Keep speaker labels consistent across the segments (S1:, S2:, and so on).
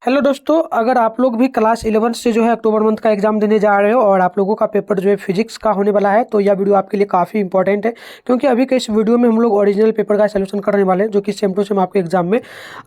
S1: Hello दोस्तों, अगर आप लोग भी क्लास 11 से जो है अक्टूबर मंथ का एग्जाम देने जा रहे हो और आप लोगों का पेपर जो है फिजिक्स का होने वाला है, तो यह वीडियो आपके लिए काफ़ी इंपॉर्टेंट है। क्योंकि अभी के इस वीडियो में हम लोग ओरिजिनल पेपर का सलूशन करने वाले हैं, जो कि सेम टू सेम आपके एग्जाम में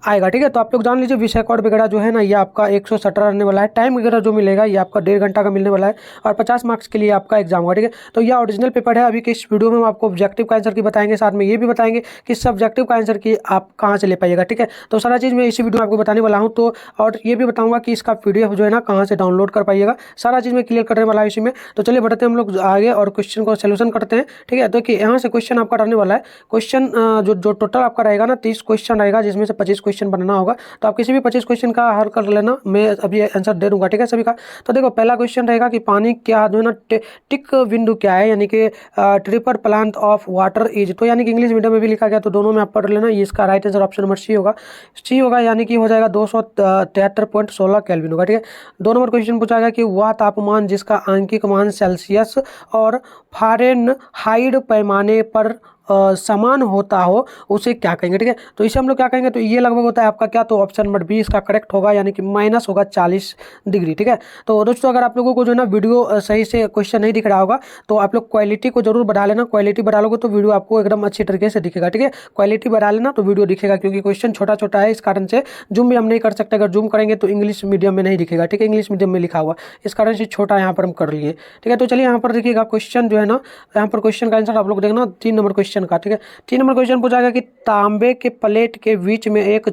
S1: आएगा। ठीक है, तो आप लोग जान लीजिए विषय कोड वगैरह जो है ना, ये आपका 117 रहने वाला है। टाइम वगैरह जो मिलेगा ये आपका 1.5 घंटा का मिलने वाला है और 50 मार्क्स के लिए आपका एग्जाम होगा। ठीक है, तो यह ओरिजिनल पेपर है। अभी के इस वीडियो में हम आपको ऑब्जेक्टिव का आंसर की बताएंगे, साथ में ये भी बताएंगे कि सब्जेक्टिव का आंसर की आप कहाँ से ले पाइएगा। ठीक है, तो सारा चीज़ मैं इसी वीडियो में आपको बताने वाला हूँ। तो और ये भी बताऊंगा कि इसका पीडीएफ जो है ना कहाँ से डाउनलोड कर पाइएगा, सारा चीज़ मैं क्लियर करने वाला है इसी में। तो चलिए बढ़ते हैं हम लोग आगे और क्वेश्चन को सोल्यूशन करते हैं। ठीक है, तो कि यहाँ से क्वेश्चन आपका रहने वाला है। क्वेश्चन जो जो टोटल आपका रहेगा ना 30 क्वेश्चन रहेगा, जिसमें से 25 क्वेश्चन बनाना होगा। तो आप किसी भी 25 क्वेश्चन का हल कर लेना, मैं अभी आंसर दे दूंगा। ठीक है सभी का। तो देखो पहला क्वेश्चन रहेगा कि पानी क्या जो है ना टिक बिंदु क्या है, यानी कि ट्रिपर प्लांट ऑफ वाटर इज। तो यानी कि इंग्लिश मीडियम में भी लिखा गया, तो दोनों में आप पढ़ लेना। ये इसका right answer option number C होगा। सी होगा, यानी कि हो जाएगा 273.16 केल्विन होगा। ठीक है, 2 नंबर क्वेश्चन पूछा गया कि वह तापमान जिसका आंकिक मान सेल्सियस और फ़ारेनहाइट पैमाने पर समान होता हो उसे क्या कहेंगे। ठीक है, तो इसे हम लोग क्या कहेंगे, तो ये लगभग होता है आपका क्या, तो ऑप्शन नंबर बी इसका करेक्ट होगा, यानी कि माइनस होगा 40 डिग्री। ठीक है, तो दोस्तों अगर आप लोगों को जो है ना वीडियो सही से क्वेश्चन नहीं दिख रहा होगा, तो आप लोग क्वालिटी को जरूर बढ़ा लेना। क्वालिटी बढ़ा लोगे तो वीडियो आपको एकदम अच्छी तरीके से दिखेगा। ठीक है, क्वालिटी बढ़ा लेना तो वीडियो दिखेगा, क्योंकि क्वेश्चन छोटा छोटा है, इस कारण से जूम भी हम नहीं कर सकते। अगर जूम करेंगे तो इंग्लिश मीडियम में नहीं दिखेगा। ठीक है, इंग्लिश मीडियम में लिखा हुआ, इस कारण से छोटा यहाँ पर हम कर लिए। ठीक है, तो चलिए यहाँ पर देखिएगा क्वेश्चन जो है ना, यहाँ पर क्वेश्चन का आंसर आप लोग देखना 3 नंबर क्वेश्चन का। ठीक है, 3 नंबर क्वेश्चन पूछा गया कि तांबे के प्लेट के बीच में एक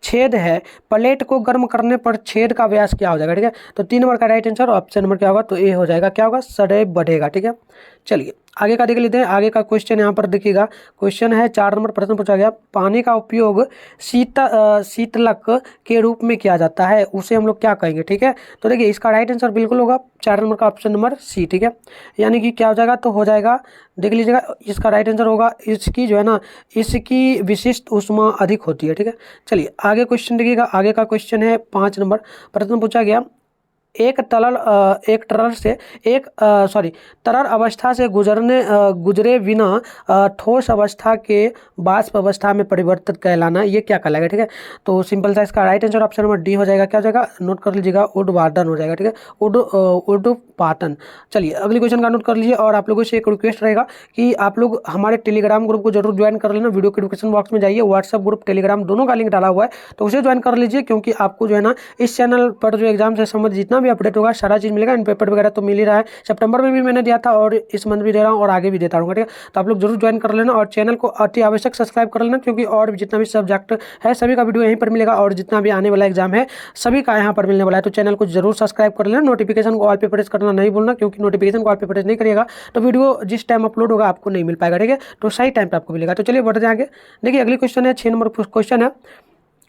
S1: छेद है, प्लेट को गर्म करने पर छेद का व्यास क्या हो जाएगा। ठीक है, तो 3 नंबर का राइट आंसर ऑप्शन नंबर क्या होगा, तो ए हो जाएगा। क्या होगा, सदैव बढ़ेगा। ठीक है, चलिए आगे का देख लेते हैं। आगे का क्वेश्चन यहाँ पर देखिएगा, क्वेश्चन है 4 नंबर प्रश्न पूछा गया, पानी का उपयोग शीतलक के रूप में किया जाता है, उसे हम लोग क्या कहेंगे। ठीक है, तो देखिए इसका राइट आंसर बिल्कुल होगा 4 नंबर का ऑप्शन नंबर सी। ठीक है, यानी कि क्या हो जाएगा, तो हो जाएगा, देख लीजिएगा इसका राइट आंसर होगा, इसकी जो है ना इसकी विशिष्ट ऊष्मा अधिक होती है। ठीक है, चलिए आगे क्वेश्चन देखिएगा। आगे का क्वेश्चन है 5 नंबर प्रश्न पूछा गया, एक तरल अवस्था से गुजरे बिना ठोस अवस्था के वाष्प अवस्था में परिवर्तित कहलाना, ये क्या कहलाएगा। ठीक है, तो सिंपल सा इसका right answer option number D हो जाएगा। क्या हो जाएगा, नोट कर लीजिएगा, उद्वाटन हो जाएगा। ठीक है, उद्वाटन। चलिए अगली क्वेश्चन का नोट कर लीजिए। और आप लोगों से एक रिक्वेस्ट रहेगा कि आप लोग हमारे टेलीग्राम ग्रुप को जरूर ज्वाइन कर लेना। वीडियो के डिस्क्रिप्शन बॉक्स में जाइए, व्हाट्सएप ग्रुप टेलीग्राम दोनों का लिंक डाला हुआ है, तो उसे ज्वाइन कर लीजिए। क्योंकि आपको जो है ना इस चैनल पर जो एग्जाम से संबंधित जितना भी अपडेट होगा सारा चीज़ मिलेगा। इन पेपर वगैरह तो मिल ही रहा है, सितंबर में भी मैंने दिया था और इस मंथ भी दे रहा हूँ और आगे भी देता रहूँगा। ठीक है, तो आप लोग जरूर ज्वाइन कर लेना और चैनल को अति आवश्यक सब्सक्राइब कर लेना, क्योंकि और भी जितना भी सब्जेक्ट है सभी का वीडियो यहीं पर मिलेगा और जितना भी आने वाला एग्जाम है सभी का यहाँ पर मिलने वाला है। तो चैनल को जरूर सब्सक्राइब कर लेना, नोटिफिकेशन को ऑल पे प्रेस करना नहीं भूलना, क्योंकि नोटिफिकेशन को ऑल पे प्रेस नहीं करिएगा तो वीडियो जिस टाइम अपलोड होगा आपको नहीं मिल पाएगा। ठीक है, तो सही टाइम पर आपको मिलेगा। तो चलिए बढ़ते हैं आगे। देखिए अगली क्वेश्चन है 6 नंबर क्वेश्चन है,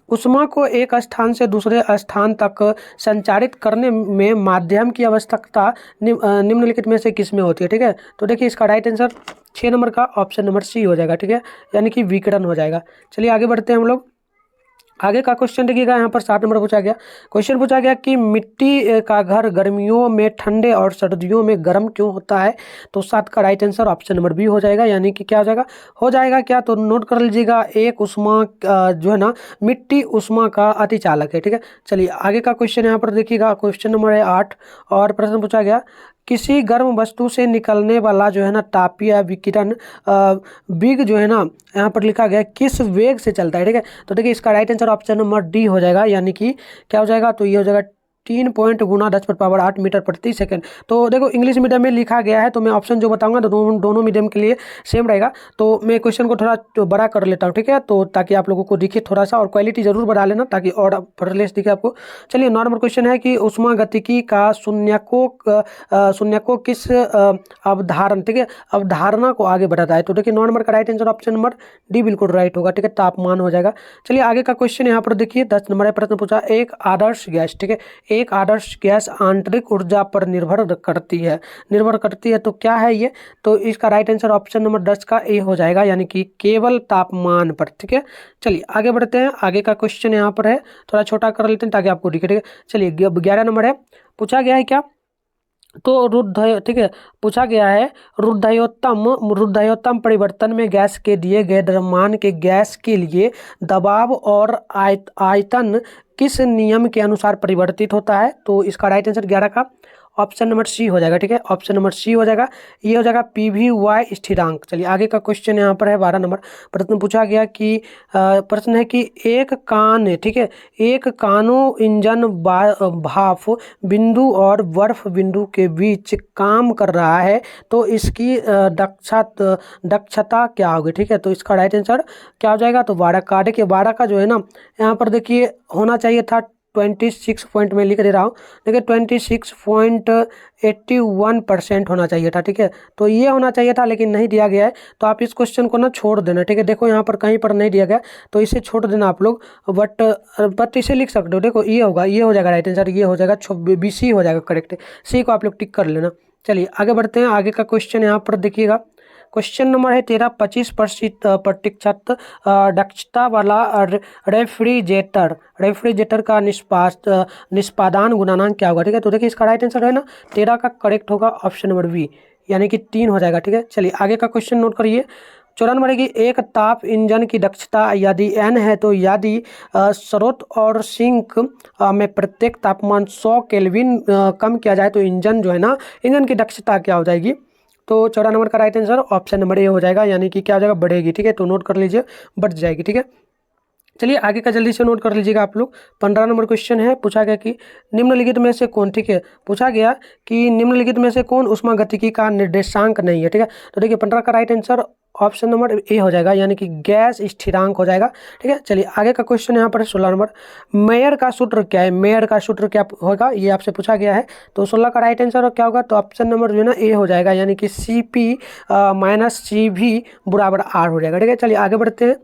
S1: ऊष्मा को एक स्थान से दूसरे स्थान तक संचारित करने में माध्यम की आवश्यकता निम्नलिखित में से किसमें होती है। ठीक है, तो देखिए इसका राइट आंसर 6 नंबर का ऑप्शन नंबर सी हो जाएगा। ठीक है, यानी कि विकिरण हो जाएगा। चलिए आगे बढ़ते हैं हम लोग। आगे का क्वेश्चन देखिएगा, यहाँ पर 7 नंबर पूछा गया, क्वेश्चन पूछा गया कि मिट्टी का घर गर्मियों में ठंडे और सर्दियों में गर्म क्यों होता है। तो 7 का right answer option number B हो जाएगा, यानी कि क्या हो जाएगा क्या, तो नोट कर लीजिएगा, एक ऊष्मा जो है ना मिट्टी ऊष्मा का अतिचालक है। ठीक है, चलिए आगे का क्वेश्चन यहाँ पर देखिएगा, क्वेश्चन नंबर है 8 और प्रश्न पूछा गया, किसी गर्म वस्तु से निकलने वाला जो है ना तापीय विकिरण बिग जो है ना यहाँ पर लिखा गया किस वेग से चलता है। ठीक है, तो देखिए इसका right answer option number D हो जाएगा, यानी कि क्या हो जाएगा, तो ये हो जाएगा 3 पॉइंट गुना 10⁸ मीटर प्रति सेकंड। तो देखो इंग्लिश मीडियम में लिखा गया है, तो मैं ऑप्शन जो बताऊंगा तो दोनों मीडियम के लिए सेम रहेगा। तो मैं क्वेश्चन को थोड़ा बड़ा कर लेता हूँ। ठीक है, तो ताकि आप लोगों को दिखे थोड़ा सा, और क्वालिटी जरूर बढ़ा लेना ताकि और फर्लेस दिखे आपको। चलिए 9 नंबर क्वेश्चन है कि उष्मा गतिकी का शून्यको किस अवधारण, ठीक है, अवधारणा को आगे बढ़ाता है। तो देखिए 9 नंबर का right answer option number D बिल्कुल राइट होगा। ठीक है, तापमान हो जाएगा। चलिए आगे का क्वेश्चन यहाँ पर देखिए 10 नंबर प्रश्न पूछा, एक आदर्श गैस, ठीक है, एक आदर्श गैस आंतरिक ऊर्जा पर निर्भर करती है, तो क्या है ये, तो इसका राइट आंसर ऑप्शन नंबर 10 का ए हो जाएगा, यानी कि केवल तापमान पर। ठीक है, चलिए आगे बढ़ते हैं। आगे का क्वेश्चन यहाँ पर है, थोड़ा छोटा कर लेते हैं ताकि आपको दिखे। ठीक है, चलिए 11 नंबर है, पूछा गया है क्या तो रुद्ध, ठीक है, पूछा गया है रुद्धयोत्तम परिवर्तन में गैस के दिए गए द्रव्यमान के गैस के लिए दबाव और आयतन किस नियम के अनुसार परिवर्तित होता है। तो इसका राइट आंसर 11 का ऑप्शन नंबर सी हो जाएगा। ठीक है, ऑप्शन नंबर सी हो जाएगा, ये हो जाएगा PV स्थिरांक। चलिए आगे का क्वेश्चन यहाँ पर है 12 नंबर प्रश्न पूछा गया कि प्रश्न है कि एक कान, ठीक है, एक कानो इंजन भाप बिंदु और बर्फ बिंदु के बीच काम कर रहा है, तो इसकी दक्षता क्या होगी। ठीक है, तो इसका राइट आंसर क्या हो जाएगा, तो 12 का। देखिए 12 का जो है ना, यहाँ पर देखिए होना चाहिए था 26 पॉइंट में लिख दे रहा हूँ, देखिए 26.81% होना चाहिए था। ठीक है, तो ये होना चाहिए था लेकिन नहीं दिया गया है, तो आप इस क्वेश्चन को ना छोड़ देना। ठीक है, देखो यहाँ पर कहीं पर नहीं दिया गया तो इसे छोड़ देना आप लोग, बट इसे लिख सकते हो। देखो ये होगा, ये हो जाएगा राइट आंसर, ये हो जाएगा BC हो जाएगा करेक्ट, सी को आप लोग टिक कर लेना। चलिए आगे बढ़ते हैं, आगे का क्वेश्चन यहाँ पर देखिएगा। क्वेश्चन नंबर है 13, 25% दक्षता वाला रेफ्रिजरेटर का निष्पादन गुणांक क्या होगा। ठीक है, तो देखिए इसका राइट आंसर है ना 13 का करेक्ट होगा ऑप्शन नंबर बी, यानी कि 3 हो जाएगा। ठीक है, चलिए आगे का क्वेश्चन नोट करिए। 54 की एक ताप इंजन की दक्षता यदि n है, तो यदि स्रोत और सिंक में प्रत्येक तापमान 100 केल्विन कम किया जाए तो इंजन जो है ना, इंजन की दक्षता क्या हो जाएगी। तो 14 नंबर का right answer option number A हो जाएगा, यानी कि क्या हो जाएगा, बढ़ेगी। ठीक है, तो नोट कर लीजिए, बढ़ जाएगी। ठीक है, चलिए आगे का जल्दी से नोट कर लीजिएगा आप लोग। 15 नंबर क्वेश्चन है, पूछा गया कि निम्नलिखित में से कौन, ठीक है, पूछा गया कि निम्नलिखित में से कौन ऊष्मागतिकी का निर्देशांक नहीं है। ठीक है, तो देखिए 15 का right answer option number A हो जाएगा, यानी कि गैस स्थिरांक हो जाएगा। ठीक है, चलिए आगे का क्वेश्चन यहाँ पर 16 नंबर, मेयर का सूत्र क्या है, मेयर का सूत्र क्या होगा, ये आपसे पूछा गया है। तो 16 का राइट आंसर क्या होगा, तो ऑप्शन नंबर जो है ना ए हो जाएगा, यानी कि CP माइनस CV बराबर R हो जाएगा। ठीक है, चलिए आगे बढ़ते हैं।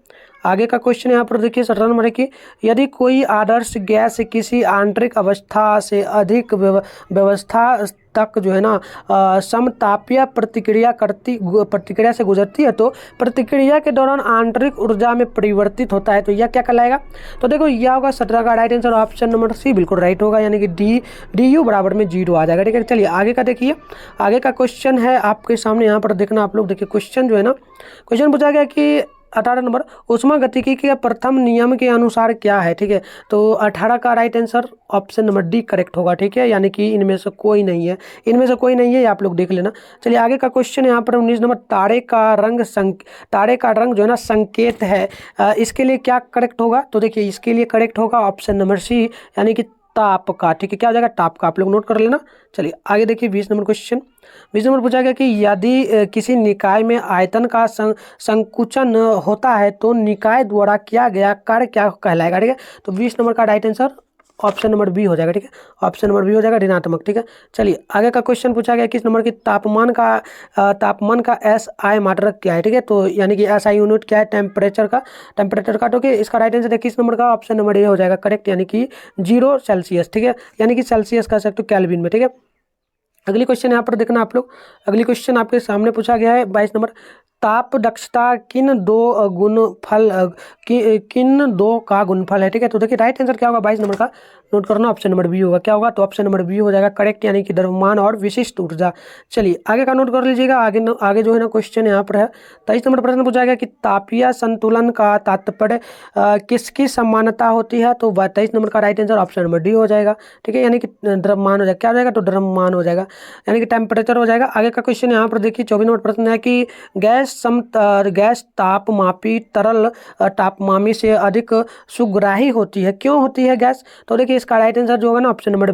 S1: आगे का क्वेश्चन यहाँ पर देखिए 17 नंबर है कि यदि कोई आदर्श गैस किसी आंतरिक अवस्था से अधिक व्यवस्था तक जो है ना समतापीय प्रतिक्रिया से गुजरती है, तो प्रतिक्रिया के दौरान आंतरिक ऊर्जा में परिवर्तित होता है, तो यह क्या कहलाएगा। तो देखो यह होगा 17 का right answer option number C बिल्कुल राइट होगा, यानी कि DU बराबर में 0 आ जाएगा। ठीक है, चलिए आगे का देखिए। आगे का क्वेश्चन है आपके सामने, यहाँ पर देखना आप लोग, देखिए क्वेश्चन जो है ना, क्वेश्चन पूछा गया कि 18 नंबर ऊष्मागतिकी के प्रथम नियम के अनुसार क्या है। ठीक है, तो 18 का right answer option number D correct होगा। ठीक है, यानी कि इनमें से कोई नहीं है, इनमें से कोई नहीं है, ये आप लोग देख लेना। चलिए आगे का क्वेश्चन यहाँ पर 19 नंबर, तारे का रंग जो है ना संकेत है, इसके लिए क्या करेक्ट होगा। तो देखिए इसके लिए करेक्ट होगा ऑप्शन नंबर सी, यानी कि ताप का। ठीक है, क्या हो जाएगा, ताप का, आप लोग नोट कर लेना। चलिए आगे देखिए 20 नंबर क्वेश्चन। 20 नंबर पूछा गया कि यदि किसी निकाय में आयतन का संकुचन होता है, तो निकाय द्वारा किया गया कार्य क्या कहलाएगा। ठीक है, तो 20 नंबर का right answer option number B हो जाएगा। ठीक है, ऑप्शन नंबर बी हो जाएगा, ऋणात्मक। ठीक है, चलिए आगे का क्वेश्चन पूछा गया किस नंबर की तापमान का SI मात्रक क्या है। ठीक है, तो यानी कि SI यूनिट क्या है, टेम्परेचर का। तो इसका राइट आंसर है किस नंबर का, ऑप्शन नंबर ए हो जाएगा करेक्ट, यानी कि 0 सेल्सियस। ठीक है, यानी कि सेल्सियस कह सकते हो केल्विन में। ठीक है, अगली क्वेश्चन यहाँ पर देखना आप लोग। अगली क्वेश्चन आपके सामने पूछा गया है 22 नंबर, ताप दक्षता किन दो का गुणफल है। ठीक है, तो देखिए राइट आंसर क्या होगा 22 नंबर का, नोट करना, ऑप्शन नंबर बी होगा। क्या होगा, तो ऑप्शन नंबर बी हो जाएगा करेक्ट, यानी कि द्रव्यमान और विशिष्ट ऊर्जा। चलिए आगे का नोट कर लीजिएगा। आगे जो है ना क्वेश्चन यहाँ पर है 23 नंबर प्रश्न पूछा गया कि तापीय संतुलन का तात्पर्य किसकी समानता होती है। तो 23 नंबर का right answer option number D हो जाएगा। ठीक है, यानी कि द्रव्यमान हो जाएगा, क्या हो जाएगा, तो द्रव्यमान हो जाएगा, यानी कि टेम्परेचर हो जाएगा। आगे का क्वेश्चन यहाँ पर देखिए 24 नंबर प्रश्न है कि गैस तापमापी तरल तापमापी से अधिक सुग्राही होती है, क्यों होती है गैस। तो देखिए इसका राइट आंसर जो होगा ना ऑप्शन नंबर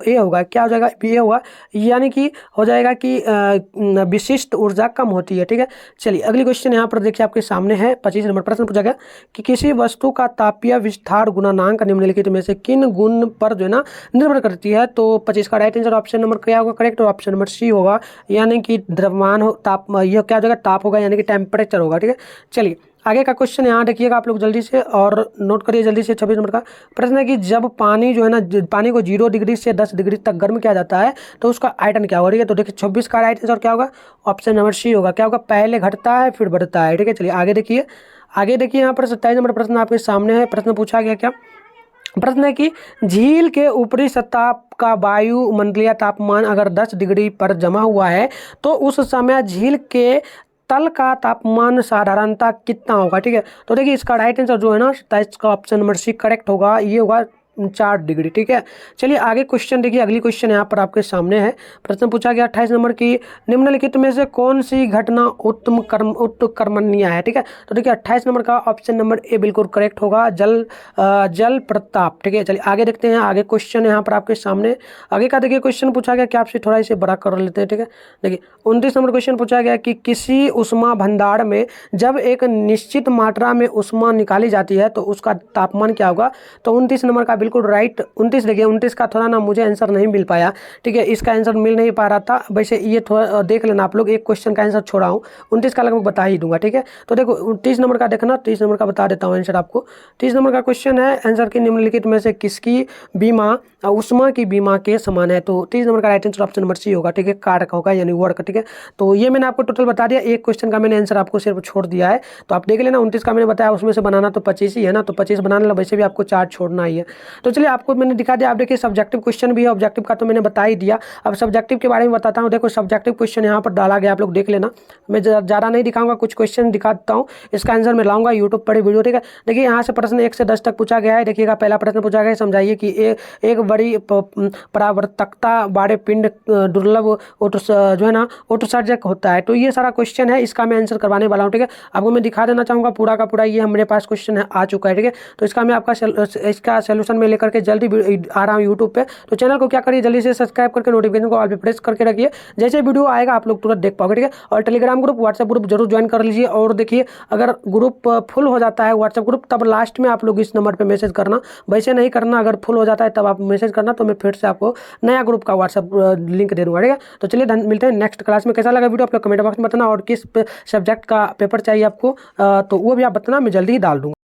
S1: ए होगा। क्या हो जाएगा, बी होगा, यानी कि हो जाएगा कि विशिष्ट ऊर्जा कम होती है। ठीक है, चलिए अगली क्वेश्चन यहाँ पर देखिए आपके सामने है 25 नंबर प्रश्न पूछा गया कि किसी वस्तु का तापीय विस्तार गुणांक निम्नलिखित में से किन गुण पर जो है ना निर्भर करती है। तो 25 का राइट आंसर ऑप्शन नंबर क्या होगा करेक्ट, और ऑप्शन नंबर सी होगा, यानी कि द्रव्यमान हो, ताप, यह क्या हो जाएगा, ताप होगा, यानी कि टेम्परेचर होगा। ठीक है, चलिए आगे का क्वेश्चन यहाँ देखिएगा आप लोग जल्दी से, और नोट करिए जल्दी से। 26 नंबर का प्रश्न है कि जब पानी जो है ना, पानी को 0 डिग्री से 10 डिग्री तक गर्म किया जाता है, तो उसका आयतन क्या होगा। ठीक है, तो देखिए 26 का राइट आंसर क्या होगा, ऑप्शन नंबर सी होगा। क्या होगा, पहले घटता है फिर बढ़ता है। ठीक है, चलिए आगे देखिए। यहाँ पर 27 नंबर प्रश्न आपके सामने है। प्रश्न पूछा गया क्या प्रश्न है कि झील के ऊपरी सतह का वायुमंडलीय तापमान अगर 10 डिग्री पर जमा हुआ है तो उस समय झील के तल का तापमान साधारणतः कितना होगा। ठीक है, तो देखिए इसका राइट आंसर जो है ना, इसका ऑप्शन नंबर सी करेक्ट होगा, ये होगा 4 डिग्री। ठीक है, चलिए आगे क्वेश्चन देखिए, अगली क्वेश्चन यहाँ पर आपके सामने है। प्रश्न पूछा गया 28 नंबर की, निम्नलिखित में से कौन सी घटना उत्कर्मणीय है। ठीक है, तो देखिए 28 नंबर का ऑप्शन नंबर ए बिल्कुल करेक्ट होगा, जल प्रताप। ठीक है, चलिए आगे देखते हैं, आगे क्वेश्चन यहाँ पर आपके सामने आगे का देखिए क्वेश्चन पूछा गया कि आपसे थोड़ा इसे बड़ा कर लेते हैं। ठीक है, देखिए 29 नंबर क्वेश्चन पूछा गया कि किसी उष्मा भंडार में जब एक निश्चित मात्रा में उष्मा निकाली जाती है तो उसका तापमान क्या होगा। तो 29 नंबर का बिल्कुल राइट 29, देखिए 29 का थोड़ा ना मुझे आंसर नहीं मिल पाया। ठीक है, इसका आंसर मिल नहीं पा रहा था, वैसे ये थोड़ा देख लेना आप लोग, एक क्वेश्चन का आंसर छोड़ा हूँ, 29 का लगभग बता ही दूंगा। ठीक है, तो देखो 30 नंबर का देखना, 30 नंबर का बता देता हूँ आंसर आपको। 30 नंबर का क्वेश्चन है, आंसर की निम्नलिखित में से किसकी बीमा उष्मा की बीमा के समान है। तो 30 नंबर का right answer option number C होगा। ठीक है, कारक होगा यानी वर्क। ठीक है, तो ये मैंने आपको टोटल बता दिया, एक क्वेश्चन का मैंने आंसर आपको सिर्फ छोड़ दिया है, तो आप देख लेना। 29 का मैंने बताया, उसमें से बनाना तो 25 ही है ना, तो 25 बनाने लगा, वैसे भी आपको 4 छोड़ना ही है। तो चलिए आपको मैंने दिखा दिया। आप देखिए सब्जेक्टिव क्वेश्चन भी है, ऑब्जेक्टिव का तो मैंने बता ही दिया। अब सब्जेक्टिव के बारे में बताता हूँ। देखो सब्जेक्टिव क्वेश्चन यहाँ पर डाला गया, आप लोग देख लेना, मैं ज़्यादा नहीं दिखाऊंगा, कुछ क्वेश्चन दिखा देता हूँ, इसका आंसर मैं लाऊंगा यूट्यूब पर वीडियो। ठीक है, देखिए यहाँ से प्रश्न 1 से 10 तक पूछा गया है। देखिएगा पहला प्रश्न पूछा गया है, समझाइए कि एक बड़ी परावर्तकता वाले पिंड दुर्लभ जो है ना उत्सर्जक होता है। तो ये सारा क्वेश्चन है, इसका मैं आंसर करवाने वाला हूँ। ठीक है, आपको मैं दिखा देना चाहूँगा पूरा का पूरा, ये मेरे पास क्वेश्चन है आ चुका है। ठीक है, तो इसका मैं आपका इसका सोल्यूशन में लेकर के जल्दी आ रहा हूँ यूट्यूब पे। तो चैनल को क्या करिए, जल्दी से सब्सक्राइब करके नोटिफिकेशन को ऑल पे प्रेस करके रखिए, जैसे वीडियो आएगा आप लोग तुरंत देख पाओगे। ठीक है, और टेलीग्राम ग्रुप व्हाट्सएप ग्रुप जरूर ज्वाइन कर लीजिए। और देखिए अगर ग्रुप फुल हो जाता है व्हाट्सएप ग्रुप, तब लास्ट में आप लोग इस नंबर पर मैसेज करना, वैसे नहीं करना। अगर फुल हो जाता है तब आप मैसेज करना, तो मैं फिर से आपको नया ग्रुप का व्हाट्सएप लिंक दे दूँगा। ठीक है, तो चलिए मिलते हैं नेक्स्ट क्लास में। कैसा लगा वीडियो आप लोग कमेंट बॉक्स में बताना, और किस सब्जेक्ट का पेपर चाहिए आपको, तो वो भी आप बताना, मैं जल्दी ही डाल दूँगा।